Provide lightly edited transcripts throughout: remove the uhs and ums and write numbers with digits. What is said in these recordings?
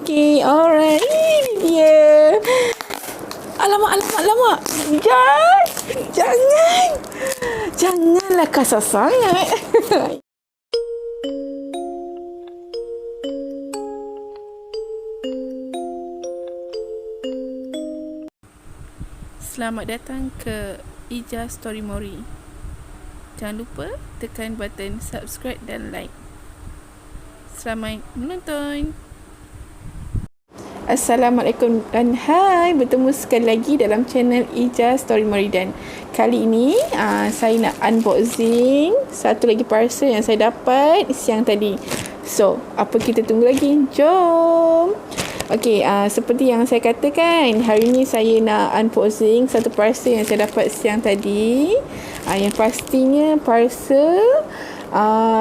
Okey, alright. Ini dia. Alamak. Jangan. Janganlah kasar sangat. Selamat datang ke Ija Story Mori. Jangan lupa tekan button subscribe dan like. Selamat menonton. Assalamualaikum dan hai, bertemu sekali lagi dalam channel Ija Story Mori. Dan kali ini saya nak unboxing satu lagi parcel yang saya dapat siang tadi. So, apa kita tunggu lagi? Jom. Okey, seperti yang saya katakan, hari ini saya nak unboxing satu parcel yang saya dapat siang tadi. Yang pastinya parcel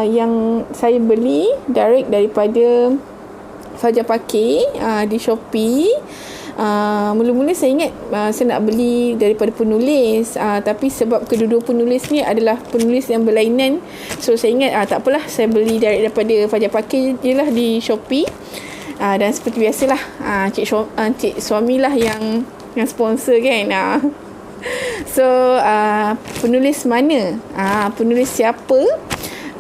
yang saya beli direct daripada Fajar Pakir di Shopee. Mula-mula saya ingat saya nak beli daripada penulis, tapi sebab kedua-dua penulis ni adalah penulis yang berlainan, so saya ingat tak apalah, saya beli direct daripada Fajar Pakir je lah di Shopee. Dan seperti biasalah, cik suami lah yang sponsor kan. So penulis mana, penulis siapa,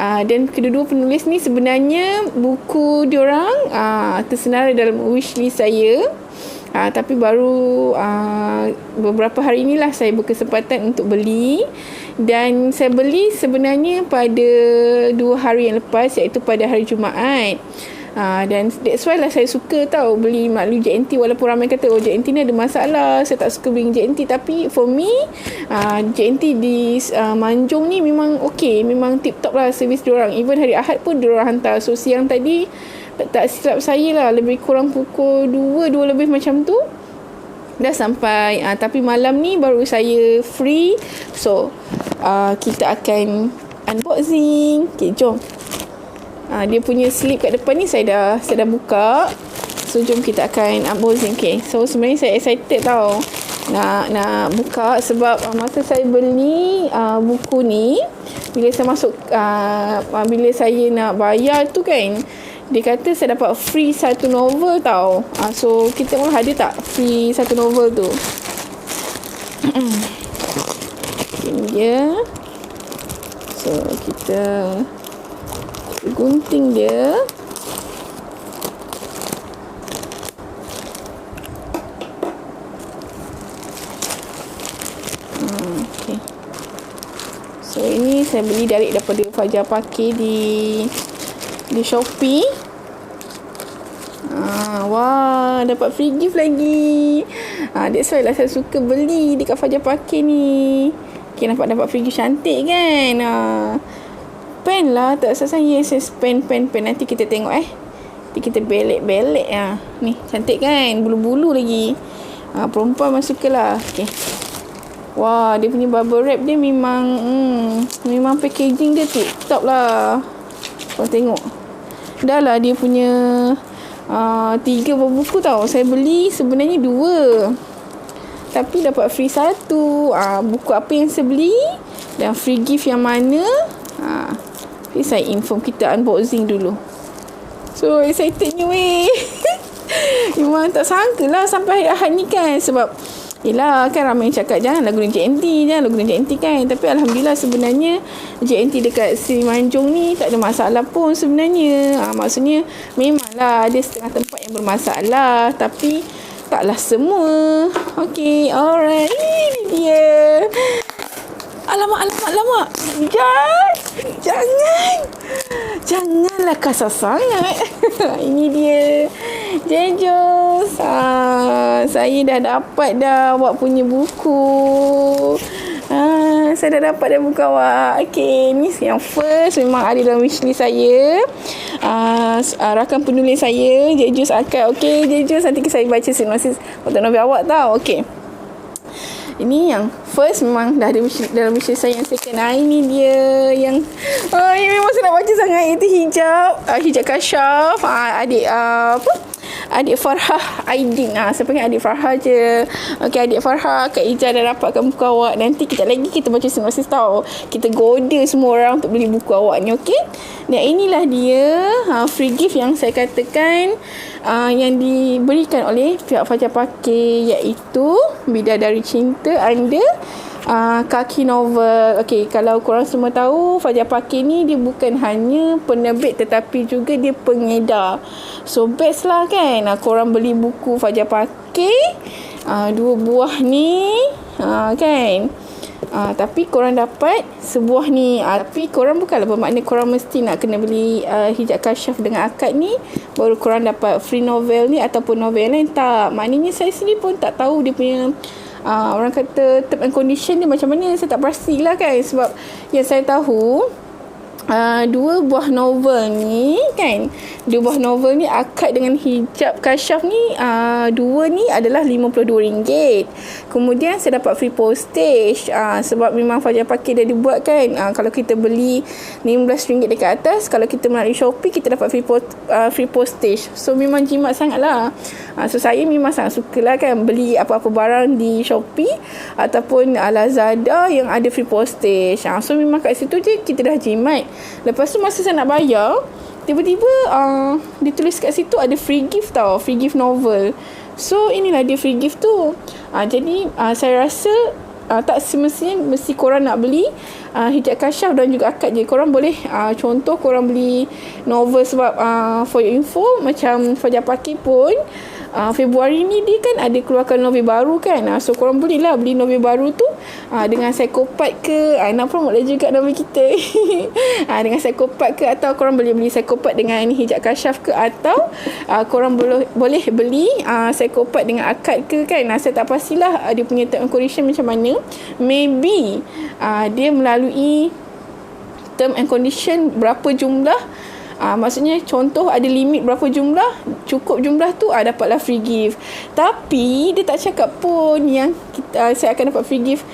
dan kedua-dua penulis ni sebenarnya buku diorang tersenarai dalam wishlist saya, tapi baru beberapa hari inilah saya berkesempatan untuk beli. Dan saya beli sebenarnya pada 2 hari yang lepas, iaitu pada hari Jumaat. Dan that's why lah saya suka beli maklum JNT, walaupun ramai kata JNT ni ada masalah, saya tak suka beli JNT. Tapi for me, JNT di Manjung ni memang okey, memang tip top lah servis diorang. Even hari Ahad pun diorang hantar. So siang tadi, tak silap saya lah, lebih kurang pukul 2 lebih macam tu dah sampai. Tapi malam ni baru saya free, so kita akan unboxing. Okay, jom. Dia punya slip kat depan ni saya dah buka. So jom kita akan unboxing. Okay, so sebenarnya saya excited nak buka, sebab masa saya beli buku ni, bila saya masuk bila saya nak bayar tu kan, dia kata saya dapat free satu novel so kita tengok ada tak free satu novel tu. Ini dia. So kita gunting dia. Okay. So ini saya beli direct daripada Fajar Pakir di Shopee. Wah, dapat free gift lagi. That's why lah saya suka beli dekat Fajar Pakir ni. Okay, dapat free gift cantik kan. Pen lah, tak sayang. Yes, pen. Nanti kita tengok Nanti kita belek. Ni, cantik kan? Bulu-bulu lagi. Perempuan memang suka lah. Okay. Wah, dia punya bubble wrap dia memang packaging dia tip-top lah. Kau tengok. Dah lah dia punya 3 buku Saya beli sebenarnya 2, tapi dapat free 1. Buku apa yang saya beli dan free gift yang mana, okay, saya inform, kita unboxing dulu. So excitednya weh. Memang tak sangka lah sampai hari Ahad ni kan. Sebab yelah kan ramai yang cakap janganlah guna JNT kan. Tapi Alhamdulillah sebenarnya JNT dekat Seri Manjung ni tak ada masalah pun sebenarnya. Maksudnya memanglah ada setengah tempat yang bermasalah, tapi taklah semua. Okay, alright. Ini dia. Alamak. Janganlah kasar sangat. Ini dia. Jejos. Saya dah dapat awak punya buku. Saya dah dapat buku awak. Okay, ni yang first memang ada dalam wishlist saya. Rakan penulis saya, Jejos Akad. Okay, Jejos, nanti saya baca sinopsis untuk novel awak Okay. Ini yang first memang dah ada dalam wishlist saya. Yang second, ini dia yang ini memang saya nak baca sangat, itu hijab kasyaf. Adik adik Farhah Aidin. Saya panggil adik Farhah je. Okey, adik Farhah, Kak Ija dah dapatkan buku awak. Nanti kejap lagi kita baca sinopsis tau. Kita goda semua orang untuk beli buku awak ni, okey? Dan inilah dia free gift yang saya katakan yang diberikan oleh pihak Fajar Pakir, iaitu Bidadari Cinta Anda, kaki novel. Okey, kalau korang semua tahu, Fajar Pakir ni dia bukan hanya penerbit tetapi juga dia pengedar. So best lah kan, korang beli buku Fajar Pakir, 2 buah ni, kan. Tapi korang dapat sebuah ni. Tapi korang bukanlah bermakna korang mesti nak kena beli Hijab Kasyaf dengan akad ni baru korang dapat free novel ni ataupun novel lain. Tak, maknanya saya sendiri pun tak tahu dia punya orang kata term and condition dia macam mana. Saya tak pastilah kan. Sebab yang saya tahu 2 buah novel ni kan, 2 buah novel ni akad dengan Hijab Kasyaf ni, 2 ni adalah RM52. Kemudian saya dapat free postage, sebab memang Fajar Pakir dah dibuat kan, kalau kita beli RM15 dekat atas, kalau kita melalui Shopee kita dapat free postage. So memang jimat sangat lah. So saya memang sangat suka lah kan beli apa-apa barang di Shopee ataupun Lazada yang ada free postage. So memang kat situ je kita dah jimat. Lepas tu masa saya nak bayar, tiba-tiba ditulis kat situ ada free gift tau, free gift novel. So inilah dia free gift tu. Jadi saya rasa tak semestinya mesti korang nak beli Hijab Kasyaf dan juga akad je. Korang boleh contoh korang beli novel. Sebab for your info, macam Fajar Pakir pun Februari ni dia kan ada keluarkan novel baru kan. So korang boleh lah beli novel baru tu dengan Psikopat ke, nak promote lah juga novel kita. Dengan Psikopat ke, atau korang boleh beli Psikopat dengan Hijab Kasyaf ke, atau korang boleh beli Psikopat dengan akad ke kan. Saya tak pastilah dia punya term and condition macam mana. Maybe dia melalui term and condition berapa jumlah. Maksudnya contoh ada limit berapa jumlah, cukup jumlah tu dapatlah free gift. Tapi dia tak cakap pun yang saya akan dapat free gift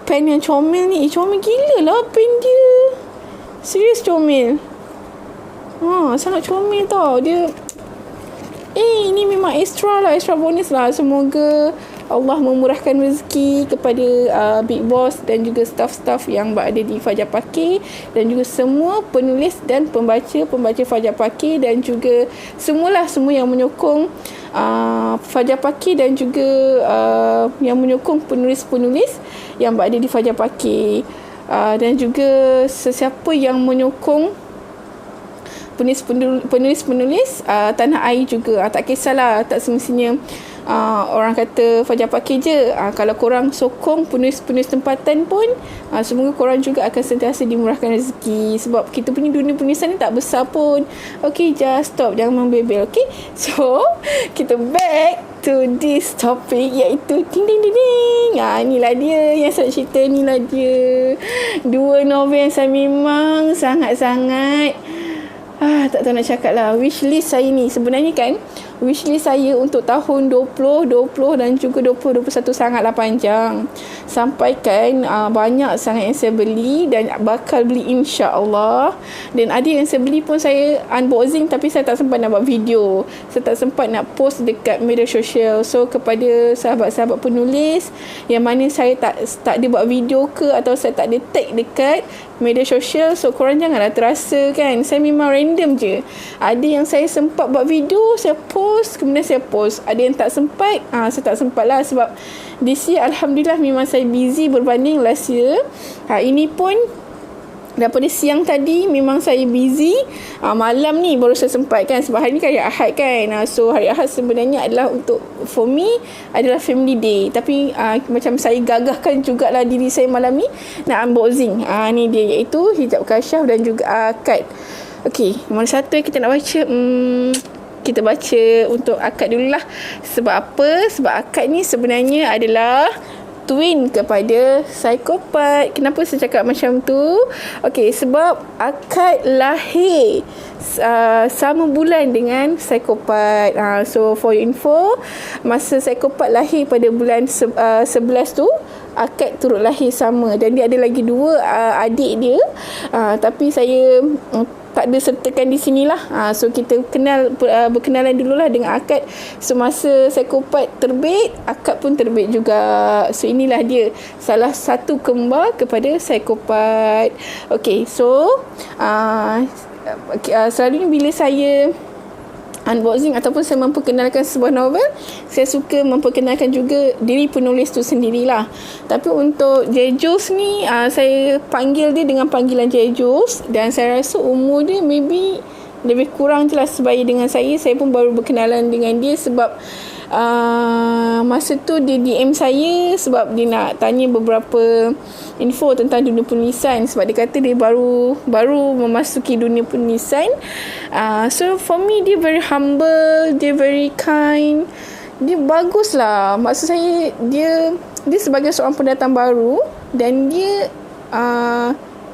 pen yang comel ni. Comel gila lah pen dia. Serius comel. Sangat comel tau dia. Ini memang extra lah, extra bonus lah. Semoga Allah memurahkan rezeki kepada Big Boss dan juga staff-staff yang berada di Fajar Pakir, dan juga semua penulis dan pembaca Fajar Pakir, dan juga semua yang menyokong Fajar Pakir, dan juga yang menyokong penulis-penulis yang berada di Fajar Pakir, dan juga sesiapa yang menyokong penulis-penulis tanah air juga. Tak kisahlah, tak semestinya orang kata Fajar Pakir je. Kalau korang sokong penulis-penulis tempatan pun, semoga korang juga akan sentiasa dimurahkan rezeki. Sebab kita punya dunia penulisan ni tak besar pun. Okay, just stop, jangan membebel. Okay, so kita back to this topic, iaitu ding ding ding ding. Inilah dia yang saya cerita. Inilah dia 2 novel yang saya memang sangat-sangat tak tahu nak cakap lah. Wishlist saya ni sebenarnya kan, wishlist saya untuk tahun 2020 dan juga 2021 sangatlah panjang. Sampai kan banyak sangat yang saya beli dan bakal beli insya-Allah. Dan ada yang saya beli pun saya unboxing, tapi saya tak sempat nak buat video. Saya tak sempat nak post dekat media sosial. So kepada sahabat-sahabat penulis yang mana saya tak ada buat video ke, atau saya tak ada tag dekat media sosial, so korang janganlah terasa kan saya memang random je. Ada yang saya sempat buat video, saya post, kemudian saya post. Ada yang tak sempat, saya tak sempat lah. Sebab this year Alhamdulillah memang saya busy berbanding last year. Ini pun daripada siang tadi memang saya busy. Malam ni baru saya sempat kan, sebab hari ni kan hari Ahad kan. So hari Ahad sebenarnya adalah untuk, for me, adalah family day. Tapi macam saya gagahkan jugalah diri saya malam ni nak unboxing. Ni dia, iaitu Hijab Kasyaf dan juga akad. Okay, mana satu yang kita nak baca? Kita baca untuk akad dululah. Sebab apa? Sebab akad ni sebenarnya adalah twin kepada Psikopat. Kenapa saya cakap macam tu? Okey, sebab akad lahir sama bulan dengan Psikopat. So for your info, masa Psikopat lahir pada bulan 11 tu, akad turut lahir sama. Dan dia ada lagi 2 adik dia. Tapi saya tak ada sertakan di sinilah. So kita berkenalan dululah dengan akad. Semasa Psikopat terbit, akad pun terbit juga. So inilah dia salah satu kembar kepada Psikopat. Okay, so selalunya bila saya unboxing ataupun saya memperkenalkan sebuah novel, saya suka memperkenalkan juga diri penulis tu sendirilah. Tapi untuk Jejos ni, saya panggil dia dengan panggilan Jejos, dan saya rasa umur dia maybe lebih kurang je lah sebaya dengan saya. Saya pun baru berkenalan dengan dia sebab masa tu dia DM saya sebab dia nak tanya beberapa info tentang dunia penulisan, sebab dia kata dia baru memasuki dunia penulisan. So for me, dia very humble, dia very kind, dia bagus lah. Maksud saya, dia sebagai seorang pendatang baru, dan dia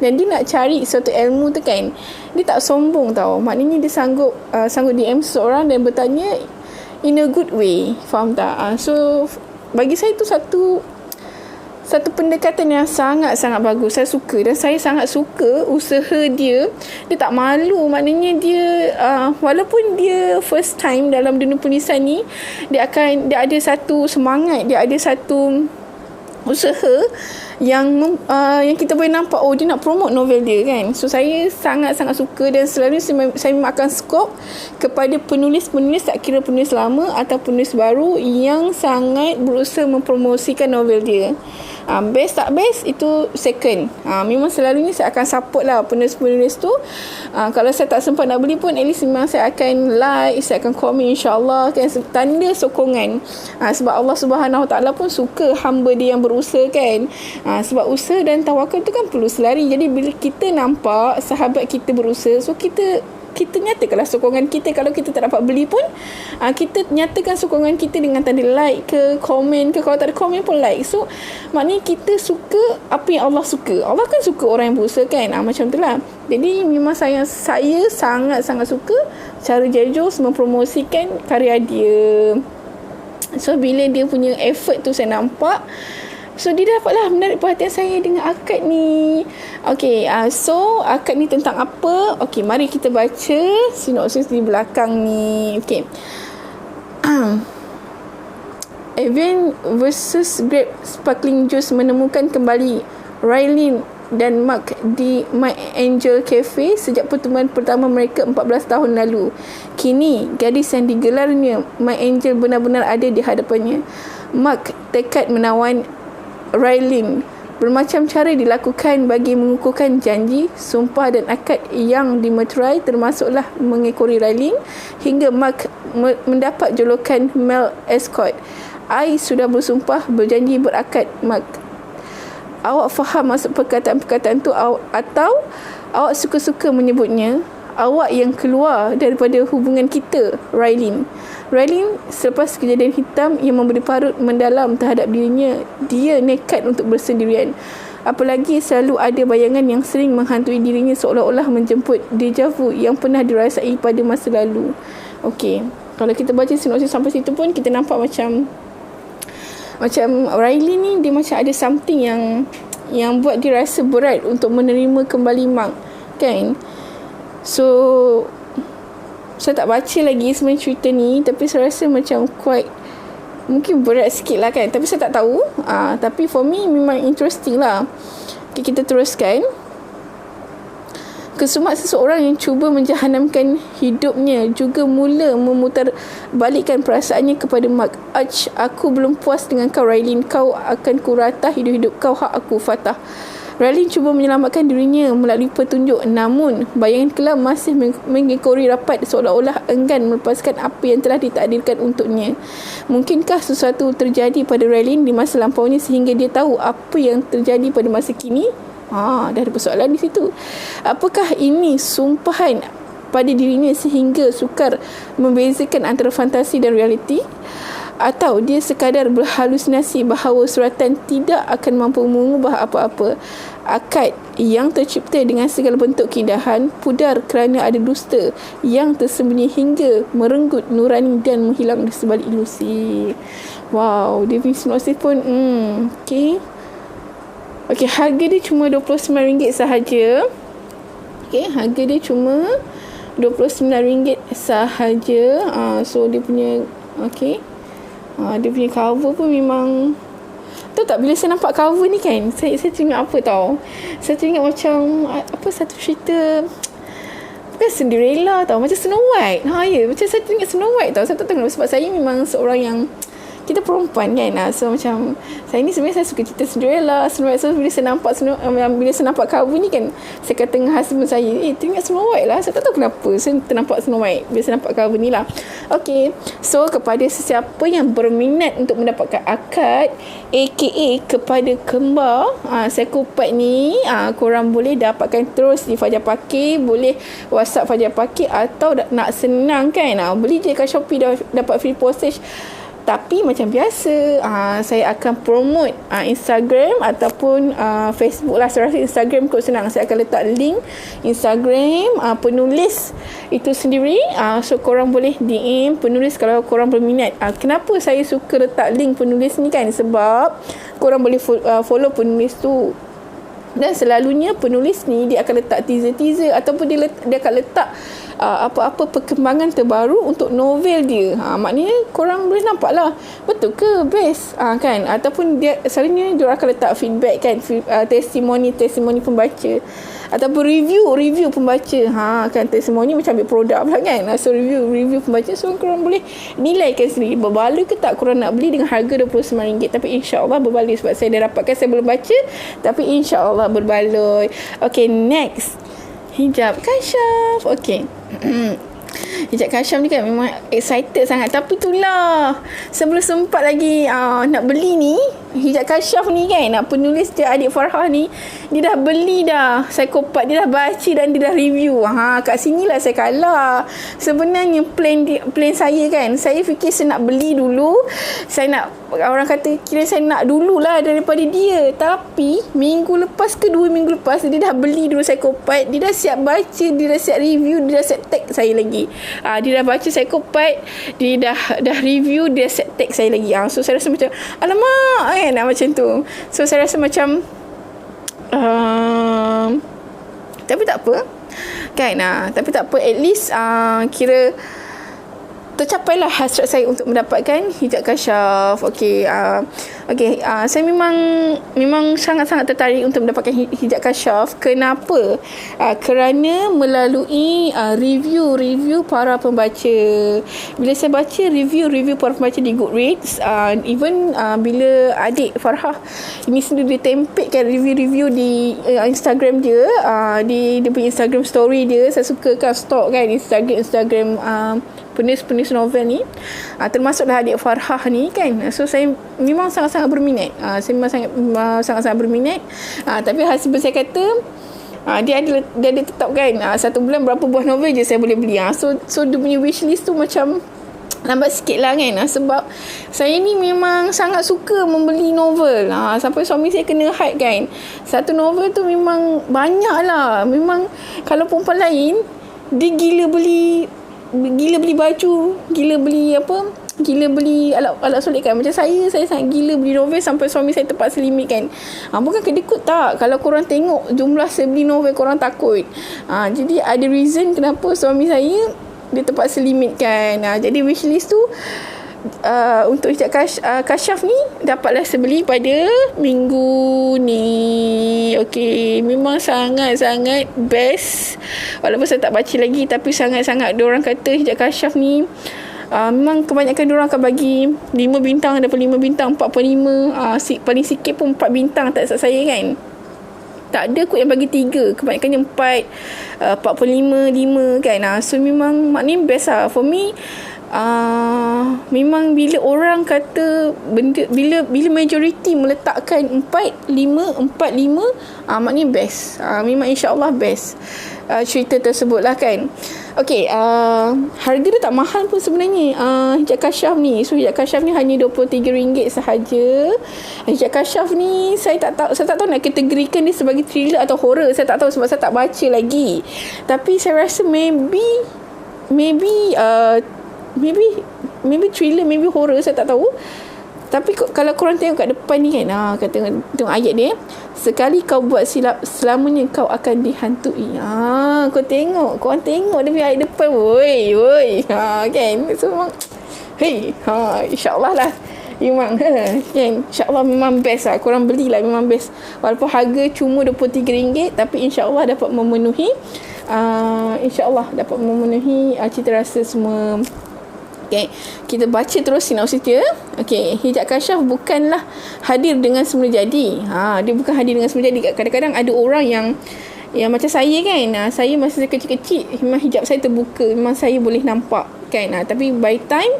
nak cari suatu ilmu tu kan, dia tak sombong tau. Maknanya dia sanggup DM seseorang dan bertanya in a good way. Faham tak? So bagi saya tu satu pendekatan yang sangat-sangat bagus. Saya suka, dan saya sangat suka usaha dia. Dia tak malu. Maknanya dia walaupun dia first time dalam dunia penulisan ni, dia ada satu semangat, dia ada satu usaha yang kita boleh nampak, dia nak promote novel dia kan. So saya sangat-sangat suka, dan selalu saya akan skop kepada penulis-penulis, tak kira penulis lama atau penulis baru, yang sangat berusaha mempromosikan novel dia. Best tak best itu second. Memang selalunya saya akan support lah penulis-penulis tu. Kalau saya tak sempat nak beli pun, at least memang saya akan like, saya akan komen, insyaAllah kan, tanda sokongan. Sebab Allah Subhanahu Taala pun suka hamba dia yang berusaha kan. Sebab usaha dan tawakal tu kan perlu selari. Jadi bila kita nampak sahabat kita berusaha, so kita nyatakanlah sokongan kita. Kalau kita tak dapat beli pun, kita nyatakan sokongan kita dengan tanda like ke, komen ke. Kalau tak ada komen pun like. So maknanya kita suka apa yang Allah suka. Allah kan suka orang yang berusaha kan. Macam tu lah. Jadi memang saya sangat-sangat suka cara Jejos mempromosikan karya dia. So bila dia punya effort tu saya nampak, so dia dapatlah menarik perhatian saya dengan akad ni. Okay, so akad ni tentang apa? Okay, mari kita baca sinopsis di belakang ni. Okay. Evian versus Grape Sparkling Juice menemukan kembali Raylene dan Mark di My Angel Cafe sejak pertemuan pertama mereka 14 tahun lalu. Kini, gadis yang digelarnya My Angel benar-benar ada di hadapannya. Mark tekad menawan Raylene. Bermacam cara dilakukan bagi mengukuhkan janji, sumpah dan akad yang dimeterai, termasuklah mengekori Raylene hingga Mark mendapat julukan Male Escort. I sudah bersumpah, berjanji, berakad, Mark. Awak faham maksud perkataan-perkataan tu atau awak suka-suka menyebutnya awak yang keluar daripada hubungan kita, Raylene. Raylene, selepas kejadian hitam yang memberi parut mendalam terhadap dirinya, dia nekat untuk bersendirian. Apalagi selalu ada bayangan yang sering menghantui dirinya, seolah-olah menjemput deja vu yang pernah dirasai pada masa lalu. Okey, kalau kita baca sinopsis sampai situ pun kita nampak macam Raylene ni dia macam ada something yang buat dia rasa berat untuk menerima kembali Mark kan. So saya tak baca lagi sebenarnya cerita ni, tapi saya rasa macam mungkin berat sikit lah kan, tapi saya tak tahu. Tapi for me memang interesting lah. Okay, kita teruskan. Kesumat seseorang yang cuba menjahanamkan hidupnya juga mula memutarbalikkan perasaannya kepada Mark. Aku belum puas dengan kau, Raylene. Kau akan kuratah hidup-hidup kau, hak aku, Fatah. Raylene cuba menyelamatkan dirinya melalui petunjuk, namun bayangan kelam masih mengekori rapat, seolah-olah enggan melepaskan apa yang telah ditakdirkan untuknya. Mungkinkah sesuatu terjadi pada Raylene di masa lampaunya sehingga dia tahu apa yang terjadi pada masa kini? Dah ada persoalan di situ. Apakah ini sumpahan pada dirinya sehingga sukar membezakan antara fantasi dan realiti? Atau dia sekadar berhalusinasi bahawa suratan tidak akan mampu mengubah apa-apa? Akad yang tercipta dengan segala bentuk keindahan pudar kerana ada dusta yang tersembunyi hingga merenggut nurani dan menghilang di sebalik ilusi. Wow, dia punya sinopsis pun okay. Okey, harga dia cuma RM29 sahaja. Okay, harga dia cuma RM29 sahaja. So dia punya dia punya cover pun memang, tahu tak, bila saya nampak cover ni kan, saya teringat apa tau, saya teringat macam satu cerita, bukan Cinderella tau, macam Snow White. Macam saya teringat Snow White tau. Saya tak tahu kenapa, sebab saya memang seorang yang, kita perempuan kan, so macam saya ni sebenarnya saya suka cerita Cinderella, Snow White. So bila saya nampak cover ni kan, saya kata dengan husband saya, teringat Snow White lah. Saya tak tahu kenapa saya ternampak Snow White bila saya nampak cover ni lah. Okay, so kepada sesiapa yang berminat untuk mendapatkan akad, aka kepada kembar Psychopath ni, korang boleh dapatkan terus di Fajar Pakir. Boleh WhatsApp Fajar Pakir, atau nak senang kan, beli je kat Shopee, dapat free postage. Tapi macam biasa, saya akan promote Instagram ataupun Facebook lah. Saya rasa Instagram kot senang. Saya akan letak link Instagram penulis itu sendiri. So korang boleh DM penulis kalau korang berminat. Kenapa saya suka letak link penulis ni kan, sebab korang boleh follow penulis tu. Dan selalunya penulis ni dia akan letak teaser ataupun dia akan letak apa-apa perkembangan terbaru untuk novel dia. Maknanya korang boleh nampak lah, betul ke, best kan. Ataupun dia selalunya dia akan letak feedback kan, testimoni pembaca, ataupun review pembaca. Kan, testimoni macam ambil produk pula kan. So review pembaca. So korang boleh nilaikan sendiri, berbaloi ke tak korang nak beli dengan harga RM29. Tapi insyaAllah berbaloi, sebab saya dah dapatkan, saya belum baca, tapi insyaAllah berbaloi. Okay, next, hijab Kashaf. Okay. Hijab Kashaf ni kan memang excited sangat. Tapi itulah, sebelum sempat lagi nak beli ni hijab Kashaf ni kan, penulis dia Adik Farhah ni, dia dah beli dah Psychopath, dia dah baca dan dia dah review. Kat sinilah saya kalah. Sebenarnya plan saya kan, saya fikir saya nak beli dulu, saya nak, orang kata kira saya nak dululah daripada dia. Tapi minggu lepas ke 2 minggu lepas, dia dah beli dulu Psychopath, dia dah siap baca, dia dah siap review, dia dah siap tag saya lagi. Dia dah baca Psychopath, dia dah review, dia dah siap tag saya lagi. So saya rasa macam, alamak kan, macam tu. So saya rasa macam tapi tak apa kan, tapi tak apa, at least kira tercapailah hasrat saya untuk mendapatkan hijab Kashaf. Saya memang sangat-sangat tertarik untuk mendapatkan hijab Kashaf. Kenapa? Kerana melalui review para pembaca. Bila saya baca review para pembaca di Goodreads, even bila Adik Farhah ini sendiri tempatkan review di Instagram dia, di dia punya Instagram story dia. Saya suka kan stalk kan Instagram penulis novel ni, termasuklah Adik Farhah ni kan. So saya memang sangat-sangat berminat. Saya memang sangat-sangat berminat. Tapi husband saya kata dia ada tetapkan 1 bulan berapa buah novel je saya boleh beli. So dia punya wishlist tu macam lambat sikit lah kan. Sebab saya ni memang sangat suka membeli novel. Sampai suami saya kena hide kan. Satu novel tu memang banyak lah. Memang kalau perempuan lain, dia gila beli baju, gila beli alat solik kan. Macam saya sangat gila beli novel sampai suami saya terpaksa limit kan. Bukan kedekut tak, kalau korang tengok jumlah saya beli novel, korang takut. Jadi ada reason kenapa suami saya dia terpaksa limit kan. Jadi wishlist tu untuk hijab Kashaf ni dapatlah saya beli pada minggu ni. Okay, memang sangat-sangat best. Walaupun saya tak baca lagi, tapi sangat-sangat diorang kata hijab Kashaf ni memang kebanyakan diorang akan bagi 5 bintang, daripada 5 bintang 4.5. Paling sikit pun 4 bintang tak salah saya kan. Tak ada kot yang bagi 3. Kebanyakannya 4, 4.5, 5 kan. So memang maknanya best lah. For me, memang bila orang kata benda, bila majoriti meletakkan 4, 5, maknanya best. Memang insyaAllah best cerita tersebut lah kan. Okay, harga dia tak mahal pun sebenarnya hijab Kashaf ni. So hijab Kashaf ni hanya RM23 sahaja. Hijab Kashaf ni saya tak tahu nak kategorikan dia sebagai thriller atau horror. Saya tak tahu sebab saya tak baca lagi. Tapi saya rasa maybe thriller, maybe horror, saya tak tahu. Tapi kalau korang tengok kat depan ni kan, tengok ayat dia, sekali kau buat silap, selamanya kau akan dihantui. Korang tengok dia punya ayat depan. Woi. Kan? So memang insyaAllah lah memang kan, insyaAllah memang best lah. Korang belilah, memang best. Walaupun harga cuma RM23, tapi insyaAllah dapat memenuhi cita rasa semua. Okay, kita baca terus sinopsis dia. Okay, hijab kasyaf bukanlah hadir dengan semula jadi. Dia bukan hadir dengan semula jadi. Kadang-kadang ada orang yang macam saya kan, saya masa saya kecil-kecil memang hijab saya terbuka, memang saya boleh nampak kan. Tapi by time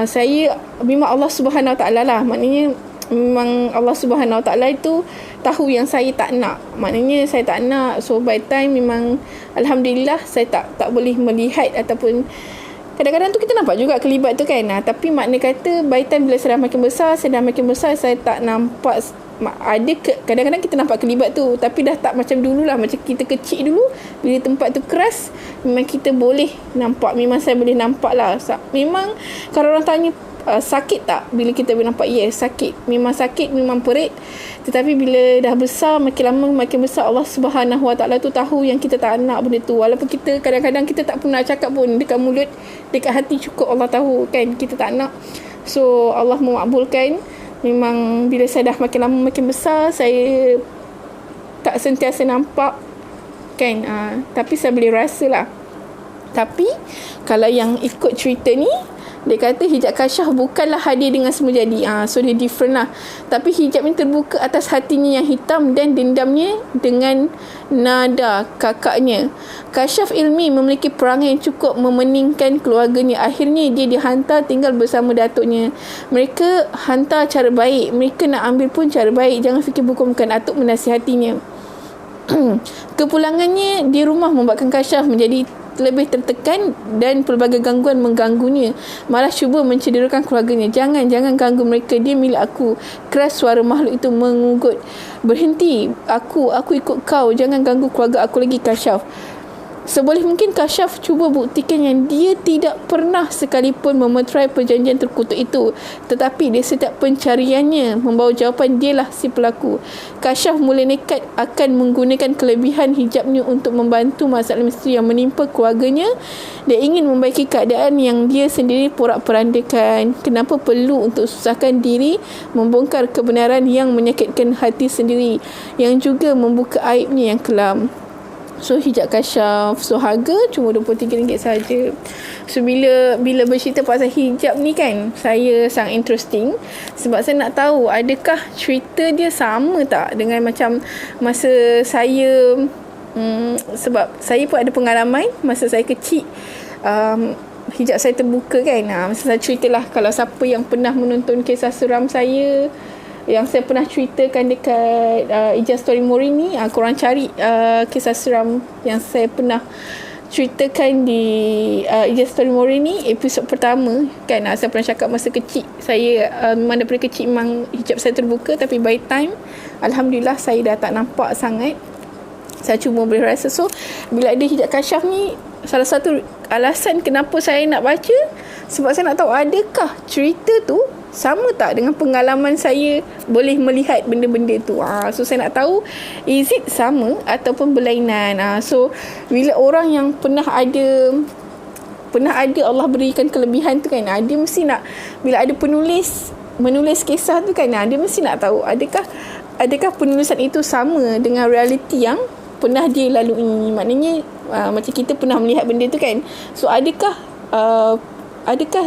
saya memang Allah Subhanahu Wa Taala lah, maknanya memang Allah Subhanahu Wa Taala itu tahu yang saya tak nak. Maknanya saya tak nak. So by time memang alhamdulillah saya tak boleh melihat, ataupun kadang-kadang tu kita nampak juga kelibat tu kan. Tapi makna kata by time bila saya dah makin besar, saya tak nampak. Kadang-kadang kita nampak kelibat tu, tapi dah tak macam dulu lah. Macam kita kecil dulu, bila tempat tu keras, memang kita boleh nampak. Memang saya boleh nampak lah. Memang kalau orang tanya sakit tak bila kita boleh nampak, yes sakit, memang perit. Tetapi bila dah besar, makin lama makin besar, Allah Subhanahu Wa Taala tu tahu yang kita tak nak benda tu. Walaupun kita kadang-kadang kita tak pernah cakap pun, dekat mulut, dekat hati cukup Allah tahu kan kita tak nak. So Allah memakbulkan. Memang bila saya dah makin lama makin besar, saya tak sentiasa nampak kan, tapi saya boleh rasa lah. Tapi kalau yang ikut cerita ni, dia kata hijab kasyaf bukanlah hadir dengan semula jadi. So dia different lah. Tapi hijab ni terbuka atas hatinya yang hitam dan dendamnya dengan nada kakaknya. Kasyaf ilmi memiliki perangai yang cukup memeningkan keluarganya. Akhirnya dia dihantar tinggal bersama datuknya. Mereka hantar cara baik, mereka nak ambil pun cara baik. Jangan fikir bukan atuk menasihatinya. Kepulangannya di rumah membuatkan kasyaf menjadi lebih tertekan dan pelbagai gangguan mengganggunya. Malah cuba mencederakan keluarganya. Jangan ganggu mereka, dia milik aku. Keras suara makhluk itu mengugut. Berhenti, aku ikut kau. Jangan ganggu keluarga aku lagi, kasyaf. Seboleh mungkin kasyaf cuba buktikan yang dia tidak pernah sekalipun memeterai perjanjian terkutuk itu. Tetapi di setiap pencariannya membawa jawapan dialah si pelaku. Kasyaf mula nekat akan menggunakan kelebihan hijabnya untuk membantu masalah misteri yang menimpa keluarganya. Dia ingin membaiki keadaan yang dia sendiri porak-porandakan. Kenapa perlu untuk susahkan diri membongkar kebenaran yang menyakitkan hati sendiri, yang juga membuka aibnya yang kelam. So hijab kasyaf, so harga cuma RM23 saja. So bila bercerita pasal hijab ni kan, saya sangat interesting sebab saya nak tahu adakah cerita dia sama tak dengan macam masa saya, sebab saya pun ada pengalaman masa saya kecil, hijab saya terbuka kan. Masa saya ceritalah, kalau siapa yang pernah menonton kisah seram saya yang saya pernah ceritakan dekat Ijaz Story Mori ni, korang cari kisah seram yang saya pernah ceritakan di Ijaz Story Mori ni, episod pertama kan. Saya pernah cakap masa kecil saya, memang daripada kecil memang hijab saya terbuka, tapi by time alhamdulillah saya dah tak nampak sangat. Saya cuma boleh rasa. So bila ada hijab kasyaf ni, salah satu alasan kenapa saya nak baca, sebab saya nak tahu adakah cerita tu sama tak dengan pengalaman saya boleh melihat benda-benda tu. So saya nak tahu, is it sama ataupun berlainan. So bila orang yang pernah ada Allah berikan kelebihan tu kan, dia mesti nak, bila ada menulis kisah tu kan, dia mesti nak tahu adakah penulisan itu sama dengan realiti yang pernah dia lalui. Maknanya macam kita pernah melihat benda tu kan. So adakah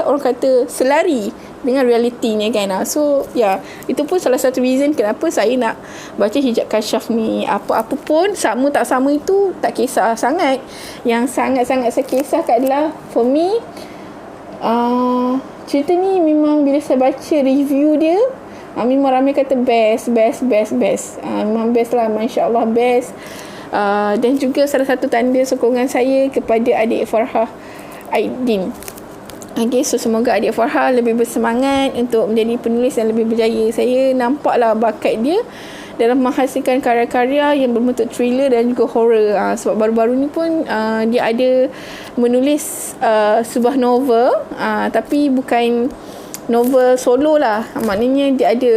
orang kata selari dengan realitinya kan. So itu pun salah satu reason kenapa saya nak baca hijab kasyaf ni. Apa-apa pun, sama tak sama itu tak kisah sangat. Yang sangat-sangat saya kisahkan adalah, for me, cerita ni memang bila saya baca review dia, memang ramai kata best. Memang best lah, Masya Allah best. Dan juga salah satu tanda sokongan saya kepada adik Farhah Aidin. Okay, so semoga adik Farhah lebih bersemangat untuk menjadi penulis yang lebih berjaya. Saya nampaklah bakat dia dalam menghasilkan karya-karya yang berbentuk thriller dan juga horror. Sebab baru-baru ni pun dia ada menulis sebuah novel, tapi bukan novel solo lah. Maknanya dia ada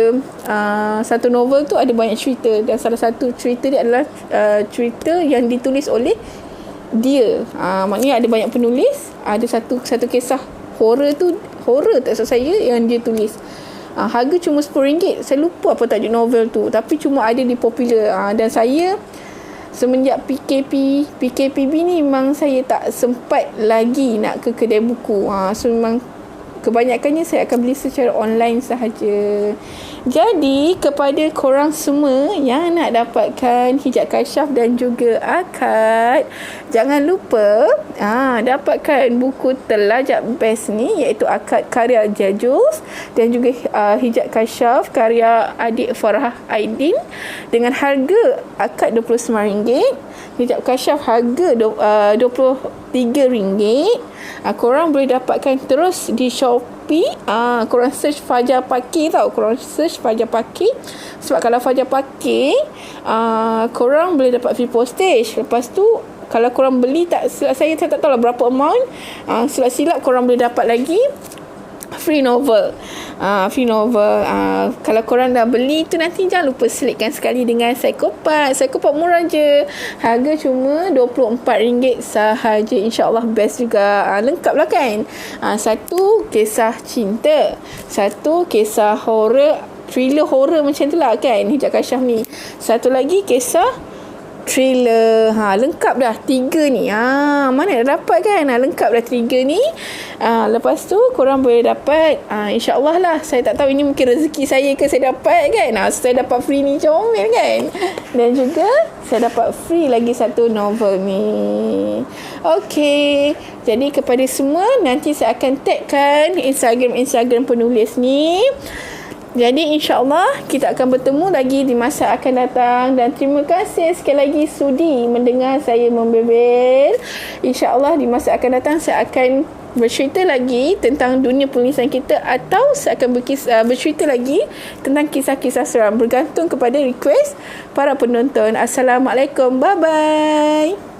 satu novel tu ada banyak cerita, dan salah satu cerita dia adalah cerita yang ditulis oleh dia. Maknanya ada banyak penulis, ada satu kisah horror tak maksud saya yang dia tulis. Harga cuma RM10. Saya lupa apa tajuk novel tu, tapi cuma ada di Popular. Dan saya semenjak PKPB ni memang saya tak sempat lagi nak ke kedai buku. So memang kebanyakannya saya akan beli secara online sahaja. Jadi kepada korang semua yang nak dapatkan hijab kasyaf dan juga akad, jangan lupa dapatkan buku terlajak best ni, iaitu akad karya Jajus dan juga hijab kasyaf karya adik Farah Aidin dengan harga akad RM29, hijab kasyaf harga RM23. Korang boleh dapatkan terus di Shopee. Korang search Fajar Pakir tau. Korang search Fajar Pakir. Sebab kalau Fajar Pakir, korang boleh dapat free postage. Lepas tu, kalau korang beli, saya tak tahu lah berapa amount. Silap-silap korang boleh dapat lagi free novel. Kalau korang dah beli tu, nanti jangan lupa selitkan sekali dengan Psikopat murah je, harga cuma RM24 sahaja. InsyaAllah best juga. Lengkap lah kan. Satu kisah cinta, satu kisah horror, thriller horror macam tu lah kan, hijab kasyaf ni. Satu lagi kisah thriller. Lengkap dah 3 ni. Mana dah dapat kan? Lengkap dah 3 ni. Lepas tu korang boleh dapat, insyaAllah lah. Saya tak tahu, ini mungkin rezeki saya ke saya dapat kan. Saya dapat free ni comel kan. Dan juga saya dapat free lagi satu novel ni. Okey, jadi kepada semua, nanti saya akan tagkan Instagram penulis ni. Jadi insyaAllah kita akan bertemu lagi di masa akan datang. Dan terima kasih sekali lagi sudi mendengar saya membebel. InsyaAllah di masa akan datang saya akan bercerita lagi tentang dunia penulisan kita, atau saya akan bercerita lagi tentang kisah-kisah seram, bergantung kepada request para penonton. Assalamualaikum. Bye-bye.